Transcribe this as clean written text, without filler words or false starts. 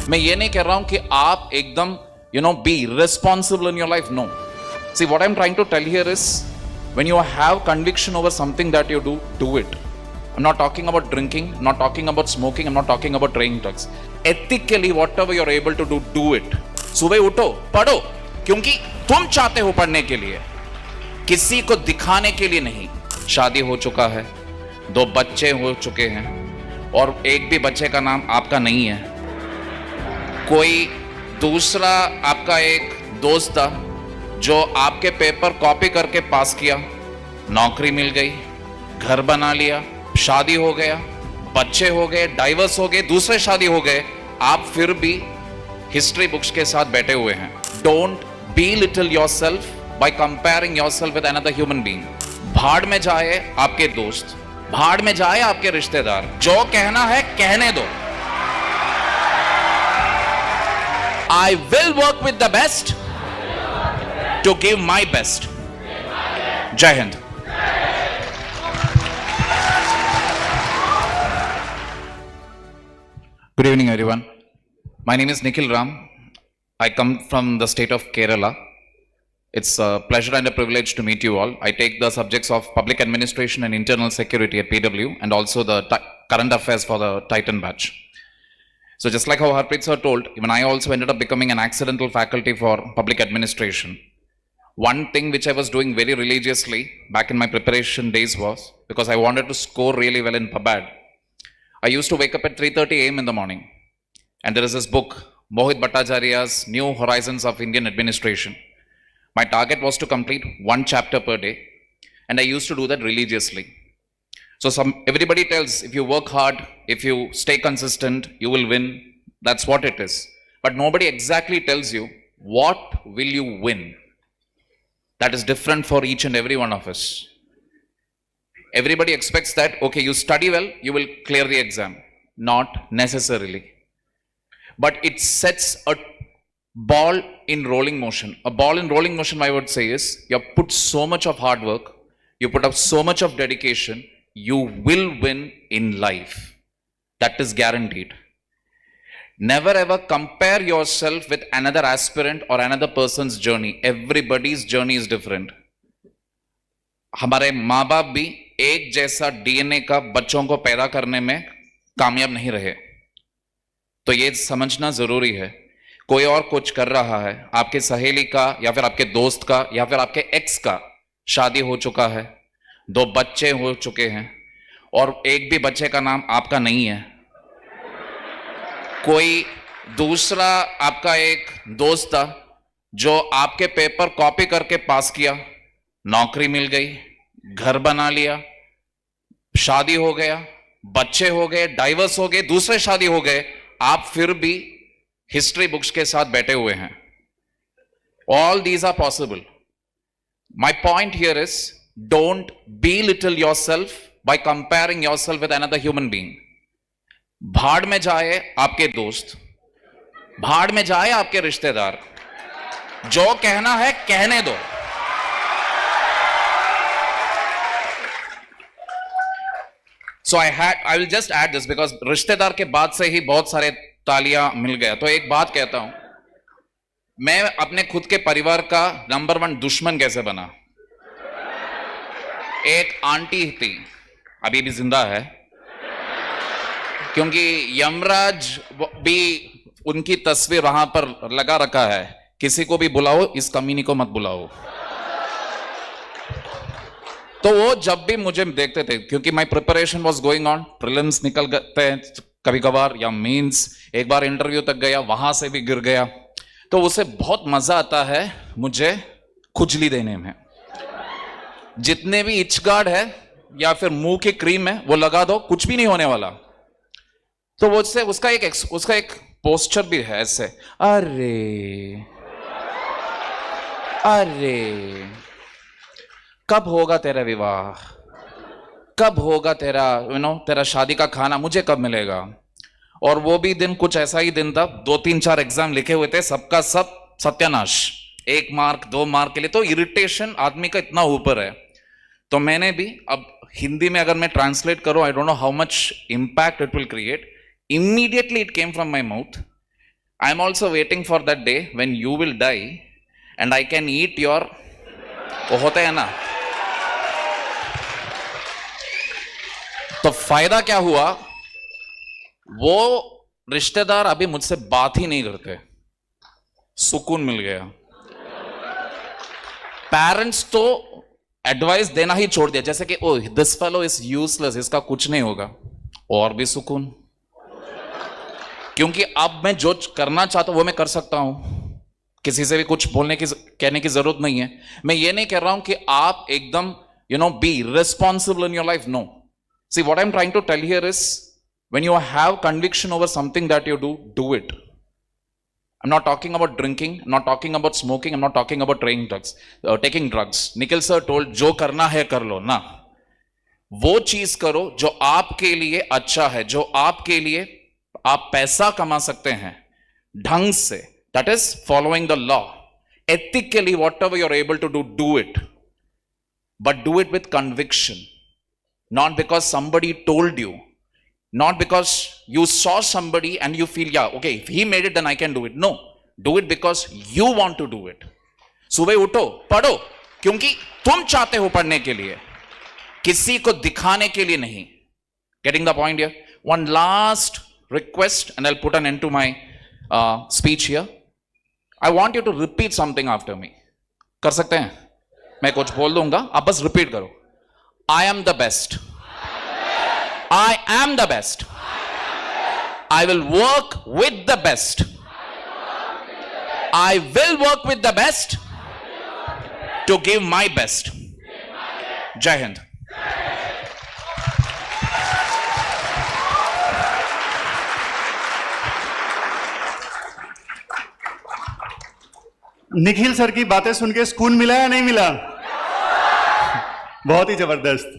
मैं ये नहीं कह रहा हूं कि आप एकदम be responsible in your life. No, see what I am trying to tell here is when you have conviction over something that you do it. I'm not talking about drinking, I'm not talking about smoking, I'm not talking about trying drugs. Ethically whatever you're able to do it. सुबह उठो, पढ़ो, क्योंकि तुम चाहते हो पढ़ने के लिए, किसी को दिखाने के लिए नहीं. शादी हो चुका है, 2 बच्चे हो चुके हैं और एक भी बच्चे का नाम आपका नहीं है. कोई दूसरा आपका एक दोस्त था जो आपके पेपर कॉपी करके पास किया, नौकरी मिल गई, घर बना लिया, शादी हो गया, बच्चे हो गए, डाइवर्स हो गए, दूसरे शादी हो गए, आप फिर भी हिस्ट्री बुक्स के साथ बैठे हुए हैं. Don't belittle yourself by comparing yourself with another human being. भाड़ में जाए आपके दोस्त, भाड़ में जाए आपके रिश्तेदार, जो कहना है कहने दो. I will work with the best to give my best. Jai Hind. Good evening everyone. My name is Nikhil Ram. I come from the state of Kerala. It's a pleasure and a privilege to meet you all. I take the subjects of public administration and internal security at PW and also the current affairs for the Titan batch. So just like how Harpreet sir told, even I also ended up becoming an accidental faculty for public administration. One thing which I was doing very religiously back in my preparation days was, because I wanted to score really well in PABAD, I used to wake up at 3:30 a.m. in the morning. And there is this book, Mohit Bhattacharya's New Horizons of Indian Administration. My target was to complete 1 chapter per day, and I used to do that religiously. So everybody tells, if you work hard, if you stay consistent, you will win. That's what it is. But nobody exactly tells you, what will you win? That is different for each and every one of us. Everybody expects that, okay, you study well, you will clear the exam. Not necessarily. But it sets a ball in rolling motion. A ball in rolling motion, I would say, is you have put so much of hard work, you put up so much of dedication, you will win in life. That is guaranteed. Never ever compare yourself with another aspirant or another person's journey. Everybody's journey is different. हमारे माँ बाप भी एक जैसा DNA का बच्चों को पैदा करने में कामयाब नहीं रहे. तो ये समझना जरूरी है. कोई और कुछ कर रहा है, आपके सहेली का या फिर आपके दोस्त का या फिर आपके एक्स का शादी हो चुका है, 2 बच्चे हो चुके हैं और एक भी बच्चे का नाम आपका नहीं है. कोई दूसरा आपका एक दोस्त था जो आपके पेपर कॉपी करके पास किया, नौकरी मिल गई, घर बना लिया, शादी हो गया, बच्चे हो गए, डाइवर्स हो गए, दूसरे शादी हो गए, आप फिर भी हिस्ट्री बुक्स के साथ बैठे हुए हैं. All these are possible. My point here is, don't belittle yourself by comparing yourself with another human being. भाड़ में जाए आपके दोस्त, भाड़ में जाए आपके रिश्तेदार, जो कहना है कहने दो. So I will just add this because रिश्तेदार के बाद से ही बहुत सारे तालियां मिल गया. तो एक बात कहता हूं, मैं अपने खुद के परिवार का नंबर 1 दुश्मन कैसे बना. एक आंटी थी, अभी भी जिंदा है, क्योंकि यमराज भी उनकी तस्वीर वहां पर लगा रखा है, किसी को भी बुलाओ, इस कमीनी को मत बुलाओ. तो वो जब भी मुझे देखते थे, क्योंकि my preparation was going on, prelims निकल गए हैं कभी कभार या मेंस, एक बार इंटरव्यू तक गया, वहां से भी गिर गया, तो उसे बहुत मजा आता है मुझे खुजली देने में. जितने भी इच गार्ड है या फिर मुंह की क्रीम है वो लगा दो, कुछ भी नहीं होने वाला. तो वो उसका एक पोस्चर भी है ऐसे, अरे अरे कब होगा तेरा विवाह, कब होगा तेरा तेरा शादी का खाना, मुझे कब मिलेगा. और वो भी दिन कुछ ऐसा ही दिन था, 2-3-4 एग्जाम लिखे हुए थे, सबका सब सत्यानाश, 1 मार्क 2 मार्क के लिए. तो इरिटेशन आदमी का इतना ऊपर है. तो मैंने भी, अब हिंदी में अगर मैं ट्रांसलेट करूं, I don't know how much impact it will create. Immediately it came from my mouth. I am also waiting for that day when you will die and I can eat your, वो होता है ना. तो फायदा क्या हुआ, वो रिश्तेदार अभी मुझसे बात ही नहीं करते, सुकून मिल गया. पेरेंट्स तो एडवाइस देना ही छोड़ दिया, जैसे कि ओ दिस फेलो इज यूजलेस, इसका कुछ नहीं होगा. और भी सुकून, क्योंकि अब मैं जो करना चाहता हूं वो मैं कर सकता हूं, किसी से भी कुछ कहने की जरूरत नहीं है. मैं ये नहीं कह रहा हूं कि आप एकदम be responsible in your life. No. See what I am trying to tell here is, when you have conviction over something that you do it. I'm not talking about drinking, I'm not talking about smoking, I'm not talking about taking drugs. Nikhil sir told, जो करना है कर लो ना, वो चीज करो जो आपके लिए अच्छा है, जो आपके लिए आप पैसा कमा सकते हैं ढंग से. That is following the law. Ethically, whatever you're able to do it. But do it with conviction. Not because somebody told you. Not because you saw somebody and you feel, yeah, okay, if he made it, then I can do it. No. Do it because you want to do it. सुबह उठो, पढ़ो, क्योंकि तुम चाहते हो पढ़ने के लिए, किसी को दिखाने के लिए नहीं. Getting the point here? One last request and I'll put an end to my speech here. I want you to repeat something after me. कर सकते हैं? मैं कुछ बोल दूंगा, आप बस रिपीट करो. I am the best. I am the best. I will work with the best. I will work with the best to give my best. Jai Hind. Nikhil sir की बातें सुन के सुकून मिला या नहीं मिला? बहुत ही जबरदस्त.